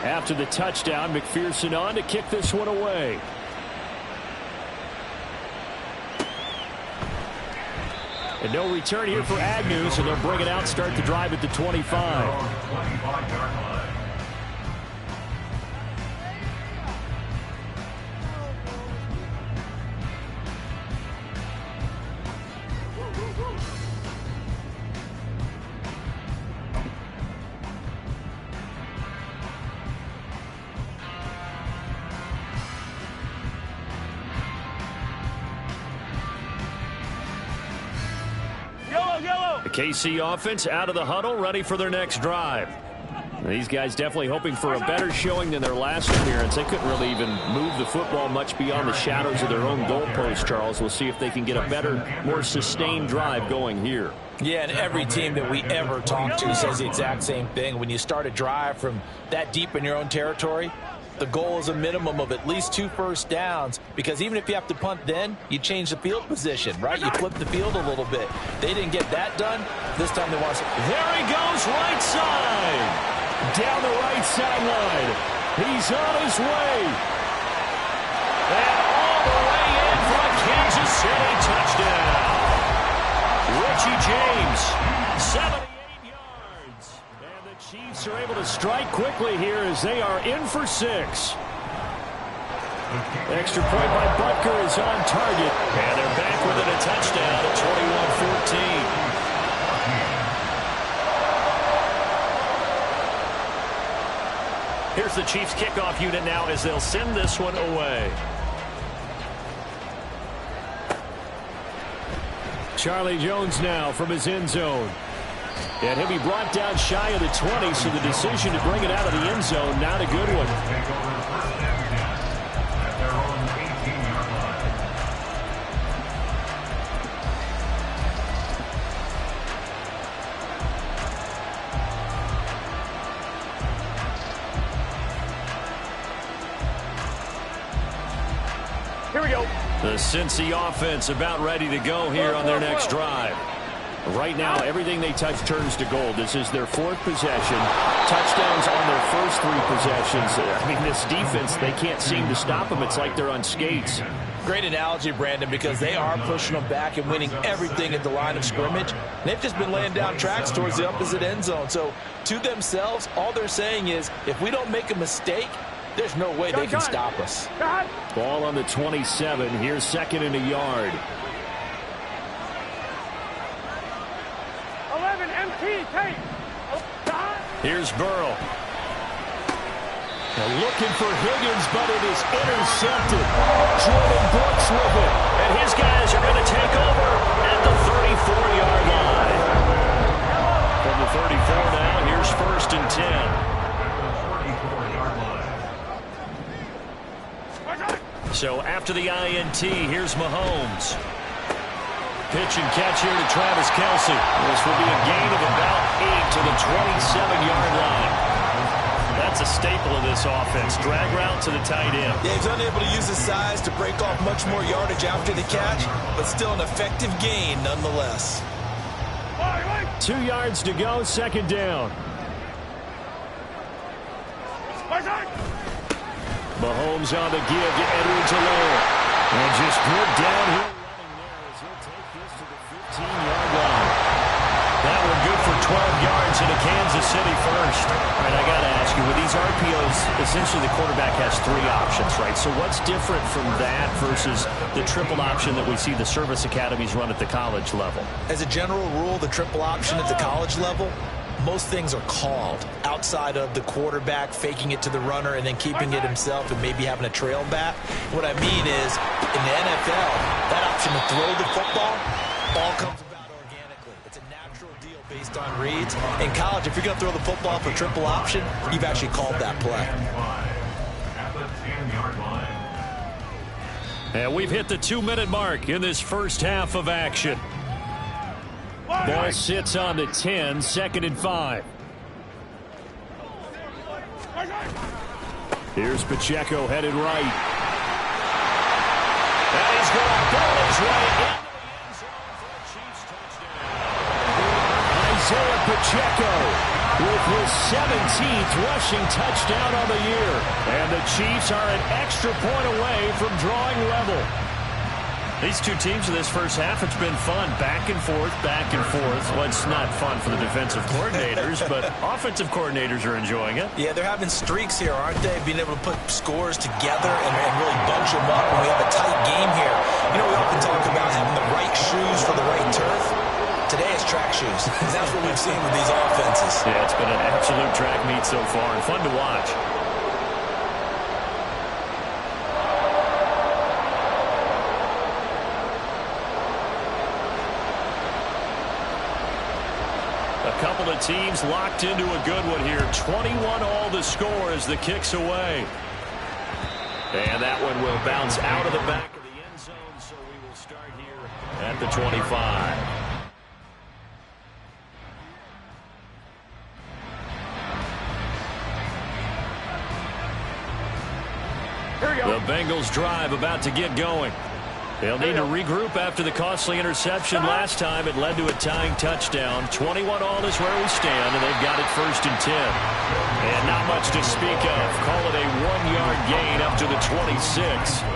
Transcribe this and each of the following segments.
After the touchdown, McPherson on to kick this one away. And no return here for Agnew, so they'll bring it out, start the drive at the 25. The KC offense out of the huddle, ready for their next drive. These guys definitely hoping for a better showing than their last appearance. They couldn't really even move the football much beyond the shadows of their own goalpost, Charles. We'll see if they can get a better, more sustained drive going here. Yeah, and every team that we ever talk to says the exact same thing. When you start a drive from that deep in your own territory, the goal is a minimum of at least 2 first downs, because even if you have to punt then, you change the field position, right? You flip the field a little bit. They didn't get that done. This time they want to... There he goes, right side. Down the right sideline. He's on his way. And all the way in for a Kansas City touchdown. Richie James, 78 yards. And the Chiefs are able to strike quickly here as they are in for 6. Extra point by Butker is on target. And they're back within a touchdown at 21-14. Here's the Chiefs kickoff unit now as they'll send this one away. Charlie Jones now from his end zone. And he'll be brought down shy of the 20, so the decision to bring it out of the end zone, not a good one. The Cincy offense about ready to go here on their next drive. Right now, everything they touch turns to gold. This is their 4th possession. Touchdowns on their first 3 possessions. I mean, this defense, they can't seem to stop them. It's like they're on skates. Great analogy, Brandon, because they are pushing them back and winning everything at the line of scrimmage. They've just been laying down tracks towards the opposite end zone. So, to themselves, all they're saying is, if we don't make a mistake, there's no way they can stop us. Ball on the 27. Here's 2nd and a yard. 11 MT tape. Here's Burrow. Now looking for Higgins, but it is intercepted. Jordan Brooks with it. And his guys are going to take over at the 34-yard line. From the 34 now, here's 1st and 10. So after the INT, here's Mahomes. Pitch and catch here to Travis Kelce. This will be a gain of about 8 to the 27-yard line. That's a staple of this offense. Drag route to the tight end. Yeah, he's unable to use his size to break off much more yardage after the catch, but still an effective gain nonetheless. 2 yards to go, 2nd down. Mahomes on the give to Edwards-Helaire. And just good down here. As he'll take this to the 15-yard line. That one good for 12 yards in a Kansas City first. All right, I got to ask you, with these RPOs, essentially the quarterback has 3 options, right? So what's different from that versus the triple option that we see the service academies run at the college level? As a general rule, the triple option at the college level, most things are called outside of the quarterback faking it to the runner and then keeping it himself and maybe having a trail back. What I mean is, in the NFL, that option to throw the football all comes about organically. It's a natural deal based on reads. In college, if you're going to throw the football for triple option, you've actually called that play. And we've hit the 2-minute mark in this first half of action. Ball sits on the 10, 2nd and 5. Here's Pacheco headed right. And he's going to ball his way into the end zone for a Chiefs touchdown. Isaiah Pacheco with his 17th rushing touchdown on the year. And the Chiefs are an extra point away from drawing level. These two teams in this first half, it's been fun. Back and forth, back and forth. Well, it's not fun for the defensive coordinators, but offensive coordinators are enjoying it. Yeah, they're having streaks here, aren't they? Being able to put scores together and really bunch them up when we have a tight game here. You know, we often talk about having the right shoes for the right turf. Today it's track shoes. That's what we've seen with these offenses. Yeah, it's been an absolute track meet so far and fun to watch. A couple of teams locked into a good one here. 21 all the score as the kick's away. And that one will bounce out of the back of the end zone, so we will start here at the 25. The Bengals drive about to get going. They'll need to regroup after the costly interception last time. It led to a tying touchdown. 21 all is where we stand, and they've got it 1st and 10. And not much to speak of. Call it a 1-yard gain up to the 26.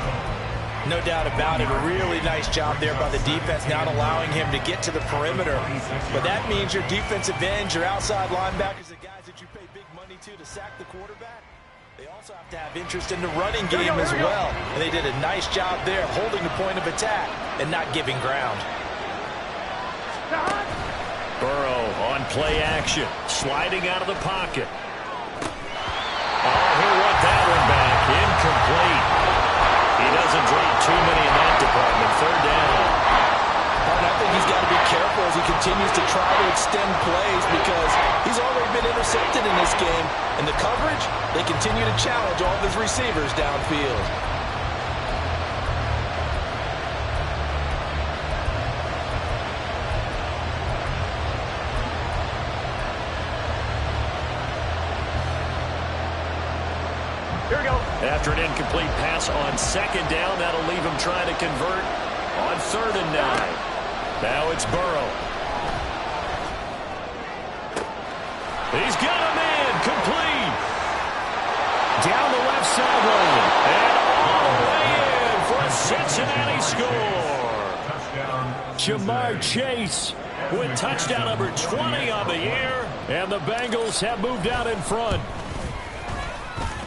No doubt about it. A really nice job there by the defense, not allowing him to get to the perimeter. But that means your defensive ends, your outside linebackers, the guys that you pay big money to sack the quarterback, they also have to have interest in the running game as well. And they did a nice job there of holding the point of attack and not giving ground. Burrow on play action, sliding out of the pocket. Oh, he want that one back. Incomplete. He doesn't drop too many in that department. 3rd down. And I think he's got to be careful as he continues to try to extend plays because he's already been intercepted in this game. And the coverage, they continue to challenge all of his receivers downfield. Here we go. After an incomplete pass on 2nd down, that'll leave him trying to convert on 3rd and 9. Now it's Burrow. He's got a man complete. Down the left sideline. And all the way in for a Cincinnati score. Jamar Chase with touchdown number 20 on the year. And the Bengals have moved out in front.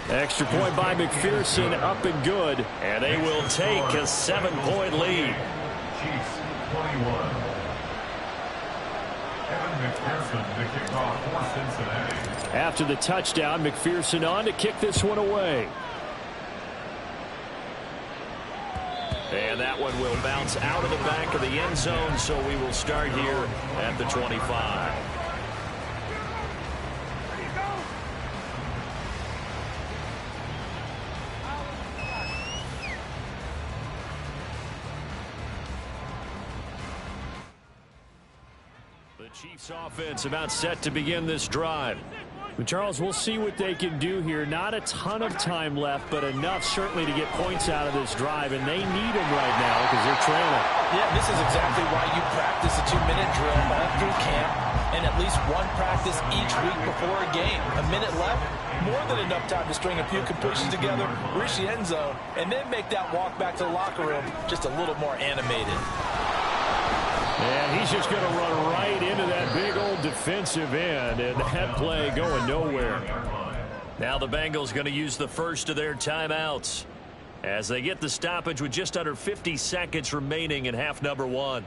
Extra point by McPherson, up and good. And they will take a 7-point lead. Chiefs 21. Evan McPherson to kick off for Cincinnati. After the touchdown, McPherson on to kick this one away. And that one will bounce out of the back of the end zone, so we will start here at the 25. Chiefs offense about set to begin this drive. But Charles, we'll see what they can do here. Not a ton of time left, but enough certainly to get points out of this drive, and they need them right now because they're trailing. Yeah, this is exactly why you practice a 2-minute drill all through camp and at least one practice each week before a game. A minute left, more than enough time to string a few completions together, reach the end zone, and then make that walk back to the locker room just a little more animated. And he's just going to run right into that big old defensive end, and that play going nowhere. Now the Bengals going to use the first of their timeouts as they get the stoppage with just under 50 seconds remaining in half number 1.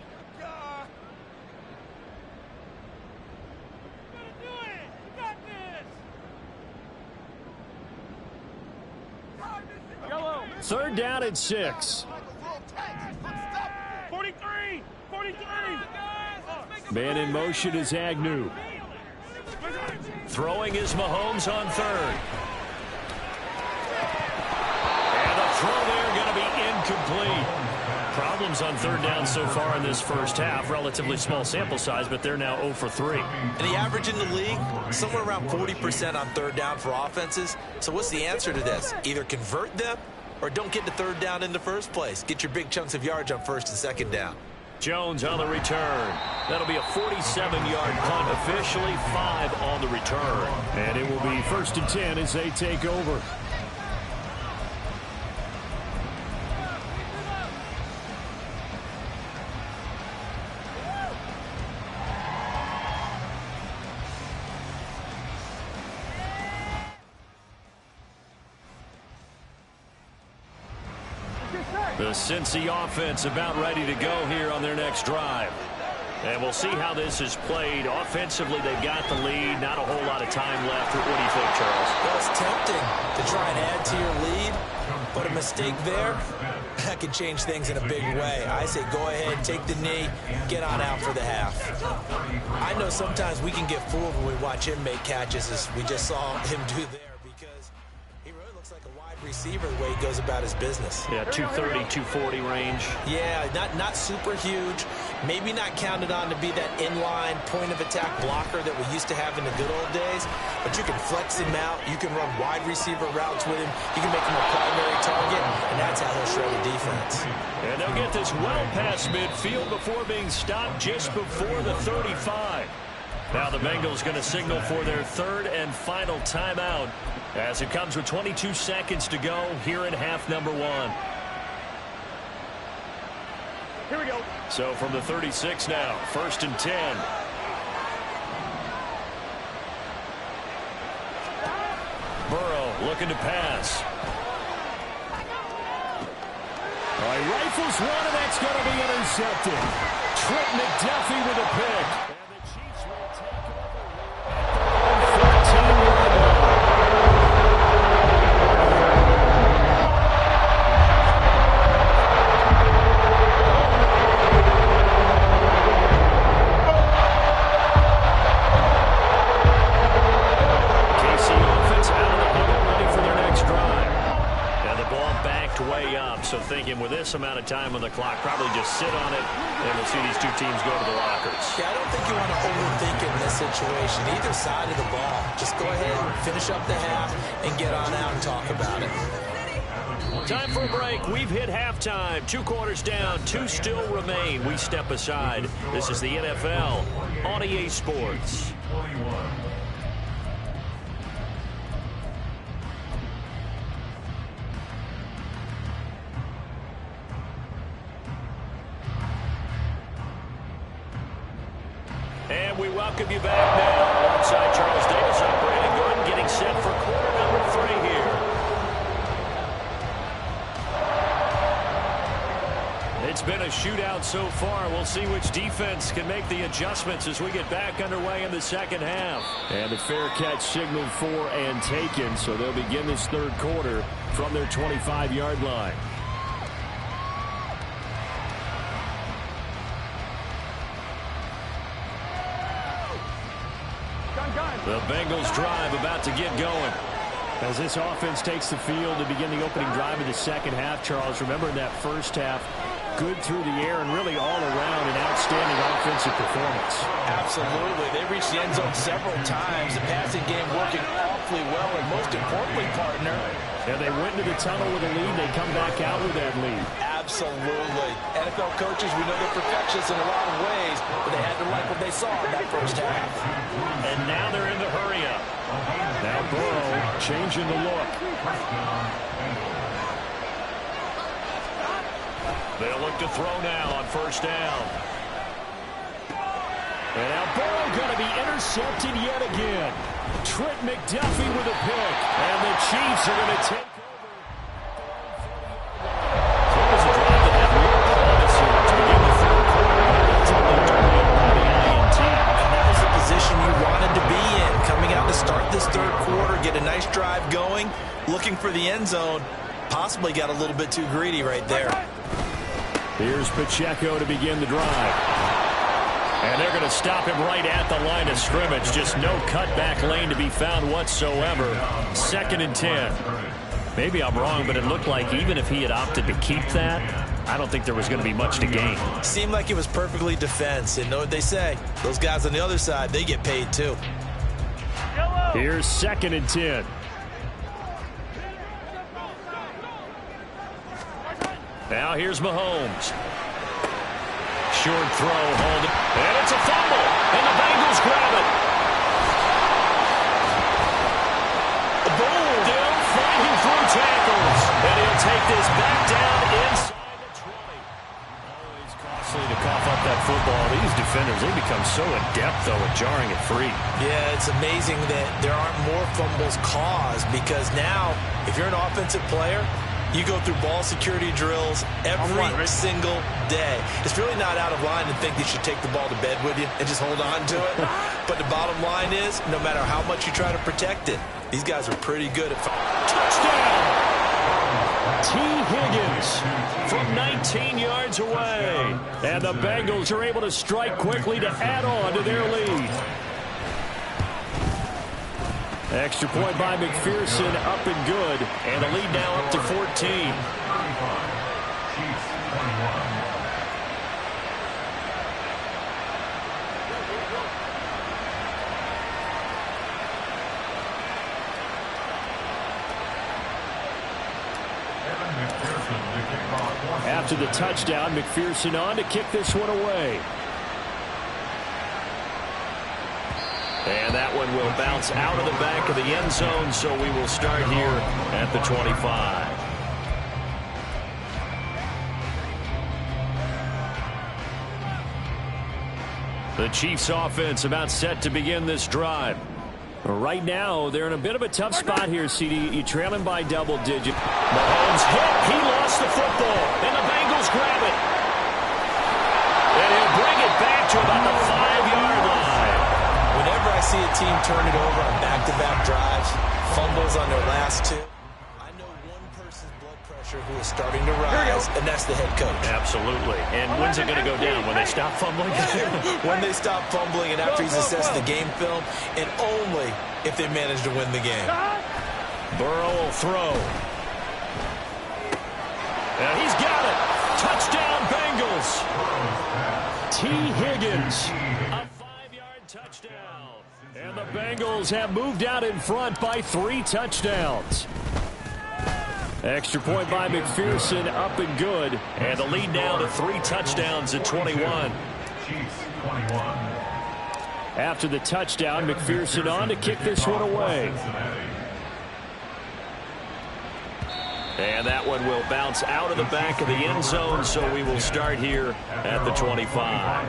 Third down and 6. 43! 43! Man in motion is Agnew. Throwing is Mahomes on 3rd. And the throw there going to be incomplete. Problems on 3rd down so far in this first half. Relatively small sample size, but they're now 0 for 3. And the average in the league, somewhere around 40% on 3rd down for offenses. So what's the answer to this? Either convert them or don't get to 3rd down in the first place. Get your big chunks of yards on 1st and 2nd down. Jones on the return. That'll be a 47-yard punt, officially 5 on the return. And it will be 1st and 10 as they take over. The Cincy offense about ready to go here on their next drive. And we'll see how this is played. Offensively, they've got the lead. Not a whole lot of time left. What do you think, Charles? Well, it's tempting to try and add to your lead, but a mistake there, that could change things in a big way. I say go ahead, take the knee, get on out for the half. I know sometimes we can get fooled when we watch him make catches, as we just saw him do there, because he really looks like a wide receiver the way he goes about his business. Yeah, 230, 240 range. Yeah, not super huge. Maybe not counted on to be that inline point-of-attack blocker that we used to have in the good old days. But you can flex him out. You can run wide receiver routes with him. You can make him a primary target, and that's how he'll shred the defense. And they'll get this well past midfield before being stopped just before the 35. Now the Bengals going to signal for their 3rd and final timeout as it comes with 22 seconds to go here in half number 1. Here we go. So from the 36 now, 1st and 10. Burrow looking to pass. All right, rifles one, and that's going to be intercepted. Trent McDuffie with a pick. And the Chiefs will take over. 14-yard line. So thinking with this amount of time on the clock, probably just sit on it, and we'll see these two teams go to the lockers. Yeah, I don't think you want to overthink it in this situation. Either side of the ball. Just go ahead, finish up the half, and get on out and talk about it. Time for a break. We've hit halftime. 2 quarters down, 2 still remain. We step aside. This is the NFL on EA Sports. And we welcome you back now alongside Charles Davis. I'm Brandon Gordon getting set for quarter number 3 here. It's been a shootout so far. We'll see which defense can make the adjustments as we get back underway in the second half. And the fair catch signaled for and taken, so they'll begin this 3rd quarter from their 25-yard line. The Bengals drive about to get going. As this offense takes the field to begin the opening drive of the second half, Charles, remember in that first half, good through the air and really all around an outstanding offensive performance. Absolutely. They reached the end zone several times. The passing game working awfully well, and most importantly, partner. And they went to the tunnel with a lead. They come back out with that lead. Absolutely. NFL coaches, we know they're perfectionists in a lot of ways, but they had to like what they saw in that first half. And now they're in the hurry-up. Now Burrow changing the look. They'll look to throw now on 1st down. And now Burrow going to be intercepted yet again. Trent McDuffie with a pick. And the Chiefs are going to take over. So it was a drive that had real promise here to begin the 3rd quarter. Ultimately terminated by the INT. And that was the position you wanted to be in. Coming out to start this 3rd quarter, get a nice drive going, looking for the end zone. Possibly got a little bit too greedy right there. Here's Pacheco to begin the drive. And they're going to stop him right at the line of scrimmage. Just no cutback lane to be found whatsoever. 2nd and 10. Maybe I'm wrong, but it looked like even if he had opted to keep that, I don't think there was going to be much to gain. Seemed like it was perfectly defense. And know what they say? Those guys on the other side, they get paid too. Here's 2nd and 10. Now here's Mahomes. short throw, hold it, and it's a fumble, and the Bengals grab it. Boom! Still fighting through tackles, and he'll take this back down inside the 20. Always costly to cough up that football. These defenders, they become so adept, though, at jarring it free. Yeah, it's amazing that there aren't more fumbles caused, because now, if you're an offensive player, you go through ball security drills every single day. It's really not out of line to think you should take the ball to bed with you and just hold on to it. But the bottom line is, no matter how much you try to protect it, these guys are pretty good at... Touchdown! T. Higgins from 19 yards away. And the Bengals are able to strike quickly to add on to their lead. Extra point by McPherson, up and good. And a lead now up to 14. After the touchdown, McPherson on to kick this one away. And that one will bounce out of the back of the end zone, so we will start here at the 25. The Chiefs offense about set to begin this drive. Right now, they're in a bit of a tough spot here, CD. You trail him by double digit. Mahomes hit. He lost the football. And the Bengals grab it. And he'll bring it back to about the 5-yard line. Whenever I see a team turn it over on back-to-back drives, fumbles on their last two, I know one person's blood pressure who is starting to rise, and that's the head coach. Absolutely. And when's it going to go down? When they stop fumbling? When they stop fumbling and after he's assessed the game film, and only if they manage to win the game. Burrow will throw. And he's got it. Touchdown, Bengals. T. Higgins. A 5-yard touchdown. And the Bengals have moved out in front by 3 touchdowns. Extra point by McPherson, up and good. And the lead now to 3 touchdowns at 21. After the touchdown, McPherson on to kick this one away. And that one will bounce out of the back of the end zone, so we will start here at the 25.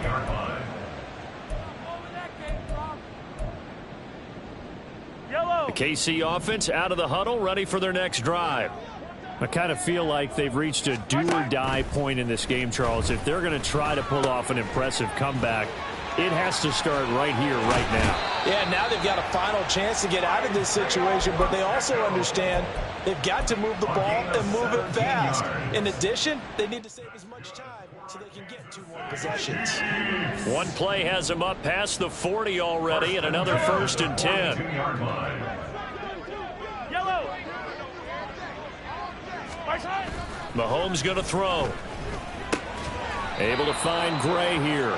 The KC offense out of the huddle, ready for their next drive. I kind of feel like they've reached a do-or-die point in this game, Charles. If they're going to try to pull off an impressive comeback, it has to start right here, right now. Yeah, now they've got a final chance to get out of this situation, but they also understand they've got to move the ball and move it fast. In addition, they need to save as much time so they can get 2 more possessions. One play has them up past the 40 already, and another 1st and 10. Mahomes going to throw. Able to find Gray here.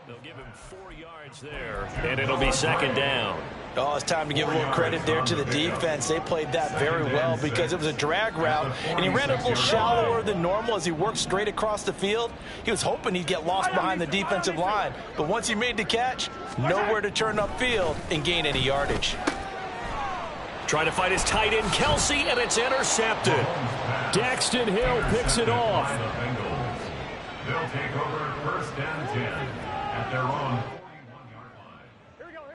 They'll give him 4 yards there, and it'll be 2nd down. Oh, it's time to give a little credit there to the defense. They played that very well because it was a drag route, and he ran it a little shallower than normal as he worked straight across the field. He was hoping he'd get lost behind the defensive line, but once he made the catch, nowhere to turn upfield and gain any yardage. Trying to fight his tight end, Kelsey, and it's intercepted. Daxton Hill picks it off. They'll take over 1st and 10 at their own 41-yard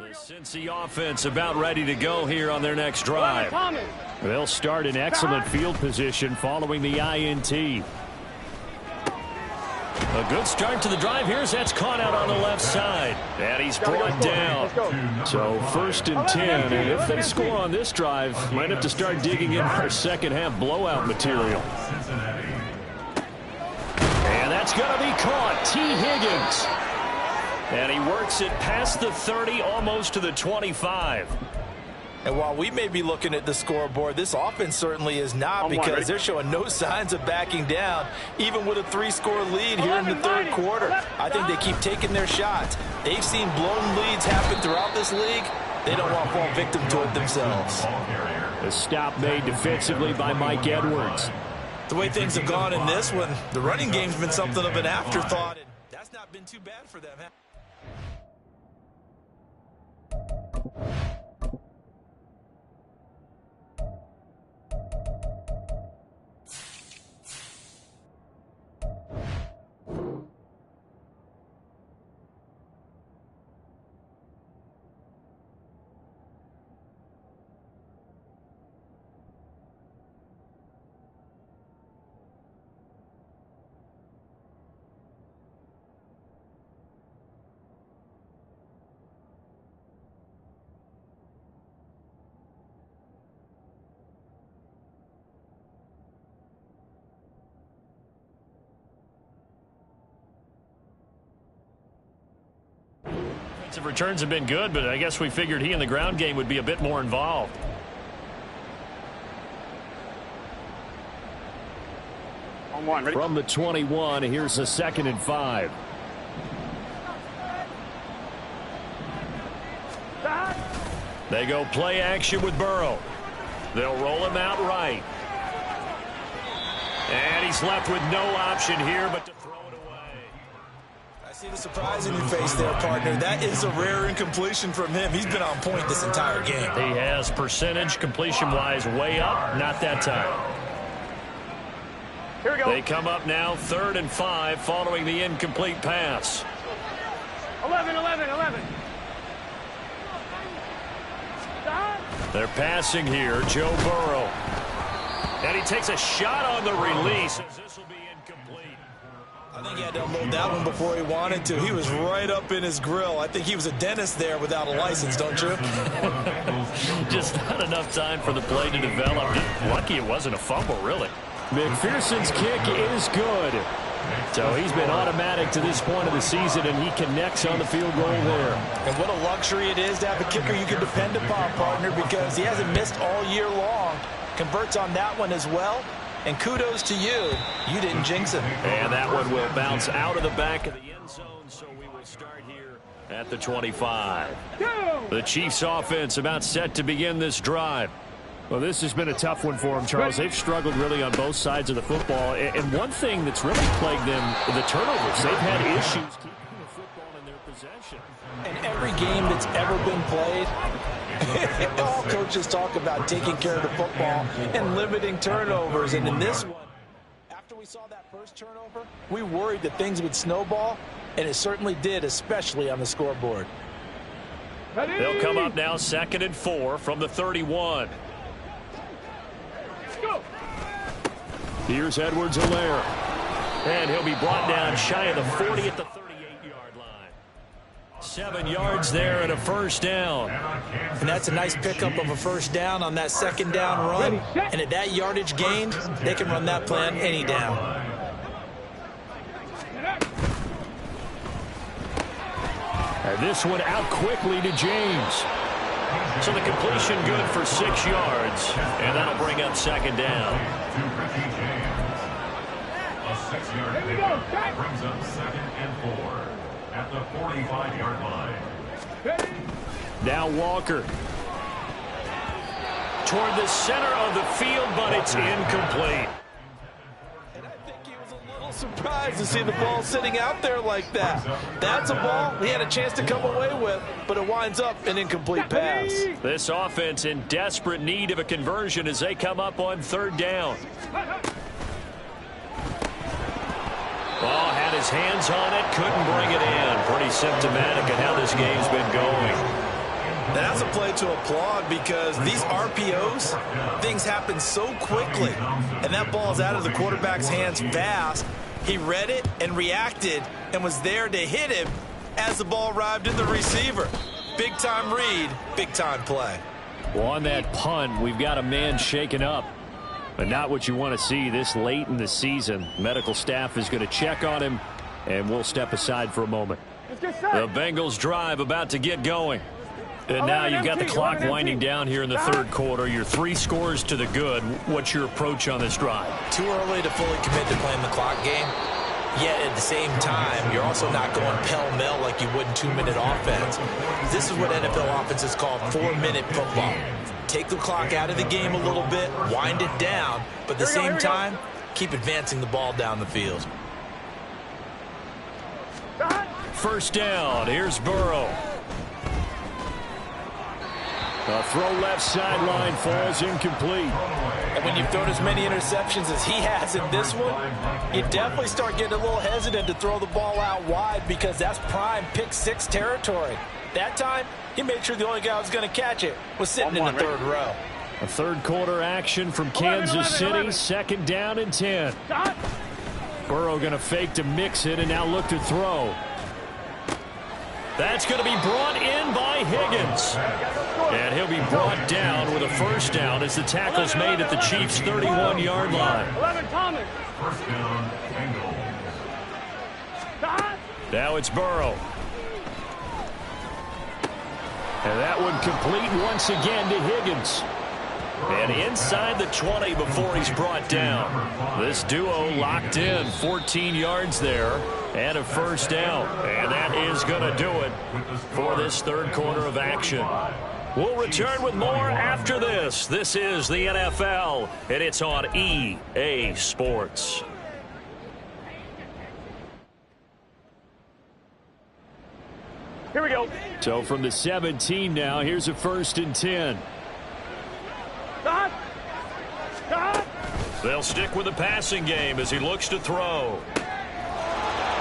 line. The Cincy offense about ready to go here on their next drive. They'll start in excellent field position following the INT. A good start to the drive. Here's that's caught out on the left side. And he's brought down. So 1st and 10. And if they score on this drive, might have to start digging in for second half blowout material. And that's going to be caught. T. Higgins. And he works it past the 30, almost to the 25. And while we may be looking at the scoreboard, this offense certainly is not, because they're showing no signs of backing down, even with a 3-score lead here in the 3rd quarter. I think they keep taking their shots. They've seen blown leads happen throughout this league. They don't want to fall victim to it themselves. A stop made defensively by Mike Edwards. The way things have gone in this one, the running game's been something of an afterthought. not been too bad for them, huh? Defensive returns have been good, but I guess we figured he in the ground game would be a bit more involved. On one, ready? From the 21, here's a 2nd and 5. They go play action with Burrow. They'll roll him out right. And he's left with no option here but to throw it away. I see the surprise in your face there, partner. That is a rare incompletion from him. He's been on point this entire game. He has percentage completion-wise way up, not that time. Here we go. They come up now 3rd and 5 following the incomplete pass. 11. They're passing here, Joe Burrow. And he takes a shot on the release. This will be incomplete. I think he had to unload that one before he wanted to. He was right up in his grill. I think he was a dentist there without a license, don't you? Just not enough time for the play to develop. Lucky it wasn't a fumble, really. McPherson's kick is good. So he's been automatic to this point of the season, and he connects on the field goal there. And what a luxury it is to have a kicker you can depend upon, partner, because he hasn't missed all year long. Converts on that one as well. And kudos to you. You didn't jinx him. And that one will bounce out of the back of the end zone, so we will start here at the 25. The Chiefs offense about set to begin this drive. Well, this has been a tough one for them, Charles. They've struggled really on both sides of the football. And one thing that's really plagued them, the turnovers. They've had issues keeping the football in their possession. And every game that's ever been played, all coaches talk about taking care of the football and limiting turnovers. And in this one, after we saw that first turnover, we worried that things would snowball, and it certainly did, especially on the scoreboard. They'll come up now 2nd and 4 from the 31. Go. Here's Edwards-Helaire. And he'll be brought down shy of the 40 at the 38-yard line. 7 yards there and a first down. And that's a nice pickup of a first down on that 2nd down run. And at that yardage gained, they can run that plan any down. And this one out quickly to James. So the completion good for 6 yards. And that'll bring up 2nd down. A 6-yard pickup brings up 2nd and 4 at the 45-yard line. Now Walker. Toward the center of the field, but it's incomplete. And I think he was a little surprised to see the ball sitting out there like that. That's a ball he had a chance to come away with, but it winds up an incomplete pass. This offense in desperate need of a conversion as they come up on 3rd down. Ball had his hands on it, couldn't bring it in. Pretty symptomatic of how this game's been going. That's a play to applaud because these RPOs, things happen so quickly. And that ball's out of the quarterback's hands fast. He read it and reacted and was there to hit him as the ball arrived at the receiver. Big-time read, big-time play. Well, on that punt, we've got a man shaken up. But not what you want to see this late in the season. Medical staff is going to check on him, and we'll step aside for a moment. The Bengals drive about to get going. And now you've got the clock winding down here in the 3rd quarter. You're 3 scores to the good. What's your approach on this drive? Too early to fully commit to playing the clock game. Yet at the same time, you're also not going pell-mell like you would in 2-minute offense. This is what NFL offenses call 4-minute football. Take the clock out of the game a little bit, wind it down, but at the same time, keep advancing the ball down the field. first down. Here's Burrow. A throw left sideline falls incomplete. And when you've thrown as many interceptions as he has in this one, you definitely start getting a little hesitant to throw the ball out wide because that's prime pick six territory. That time, he made sure the only guy who was going to catch it was sitting in the third row. A third quarter action from Kansas City. Second down and 10. Burrow going to fake to mix it and now look to throw. That's going to be brought in by Higgins. And he'll be brought down with a first down as the tackle's made at the Chiefs' 31-yard line. 11, Thomas. First down, Bengals. Now it's Burrow. And that one complete once again to Higgins. And inside the 20 before he's brought down. This duo locked in, 14 yards there and a first down. And that is going to do it for this third quarter of action. We'll return with more after this. This is the NFL, and it's on EA Sports. Here we go. So from the 17 now, here's a first and 10. Stop. Stop. They'll stick with the passing game as he looks to throw.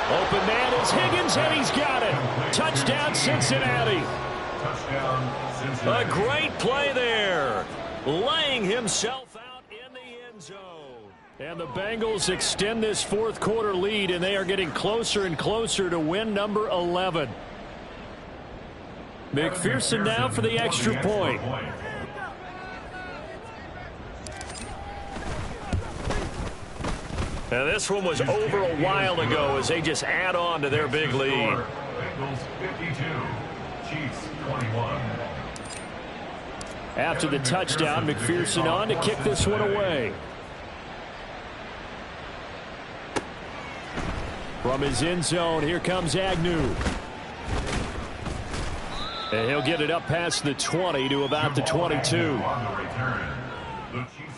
Open man is Higgins, and he's got it. Touchdown, Cincinnati. Touchdown, Cincinnati. A great play there, laying himself out in the end zone. And the Bengals extend this fourth quarter lead, and they are getting closer and closer to win number 11. McPherson now for the extra point. And this one was over a while ago as they just add on to their big lead. Bengals 52, Chiefs 21. After the touchdown, McPherson on to kick this one away. From his end zone, here comes Agnew. And he'll get it up past the 20 to about the 22. On the return, the Chiefs